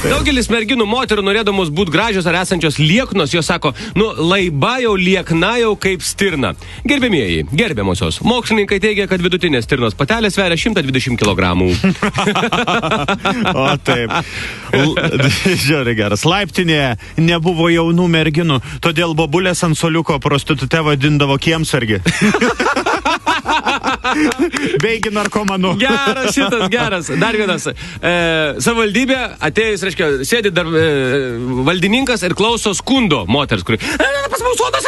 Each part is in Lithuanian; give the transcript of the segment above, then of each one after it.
Daugelis merginų moterų norėdamos būti gražios ar esančios lieknos, jos sako, laiba jau liekna jau kaip stirna. Gerbėmieji, gerbiamosios, mokslininkai teigia, kad vidutinės stirnos patelės sveria 120 kg. O taip. Žiūrėk geras. Laiptinėje nebuvo jaunų merginų, todėl bobulės ant soliuko prostitute vadindavo kiemsargi. Beigi narkomanu. Geras šitas, geras. Dar vienas. Savivaldybė atėjus, reiškia, sėdi dar valdininkas ir klauso skundo moters, kuri pas mūsų sodas,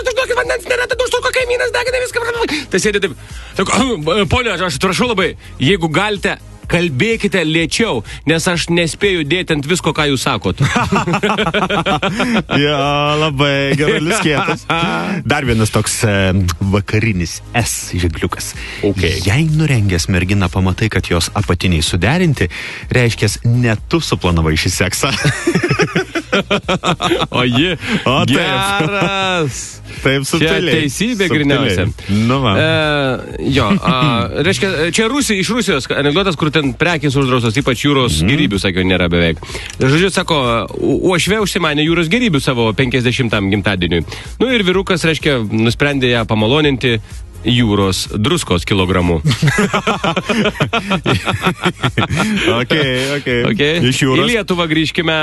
užduokit vandens, nėra, tai užtruko kaimynas, degina viską. Tai sėdi taip. Ponia, aš atsiprašau labai, jeigu galite, kalbėkite lėčiau, nes aš nespėju dėti ant visko, ką jūs sakot. Jo, labai gerulis kietas. Dar vienas toks vakarinis S ženkliukas. Okay. Jei nurengęs merginą pamatai, kad jos apatiniai suderinti, reiškės, ne tu suplanavai šį seksą. O ji, geras. Taip, subtiliai. Čia teisybė griniausia. Nu, va. Reiškia, čia iš Rusijos anekdotas, kur ten prekės uždraustos, ypač jūros gėrybių, sakė, nėra beveik. Žodžiu, sako, uošvė užsimanė jūros gėrybių savo 50 gimtadieniui. Ir vyrukas, reiškia, nusprendė ją pamaloninti jūros druskos kilogramų. Okay. Iš jūros. Į Lietuvą grįžkime.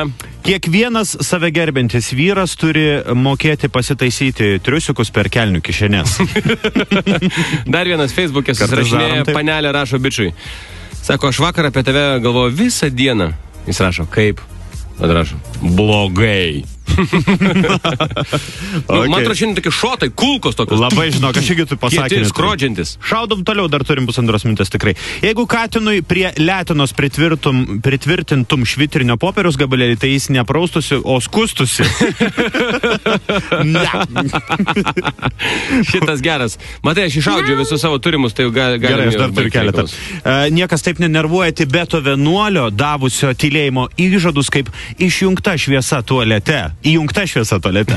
Kiekvienas save gerbintis vyras turi mokėti pasitaisyti triusiukus per kelnių kišenės. Dar vienas Facebook'e susirašinėja, panelė rašo bičiui. Sako, aš vakar apie tave galvoju visą dieną. Jis rašo, kaip? Atrašo, blogai. Man atrodo, šiandien tokie šotai, kulkos tokios. Labai žinok, aš irgi tu pasakė. Kieti skrodžiantis. Šaudom toliau, dar turim 1,5 minutės tikrai. Jeigu katinui prie letinos pritvirtintum švitrinio popieriaus gabalėlį, tai jis nepraustusi, o skustusi. Šitas geras. Matai, aš išaudžiu visus savo turimus, tai galim. Gerai, aš dar turiu keletą. Niekas taip nenervuoja Tibeto vienuolio davusio tylėjimo įžadus kaip išjungta šviesa tualete. Įjungta šviesa tualete.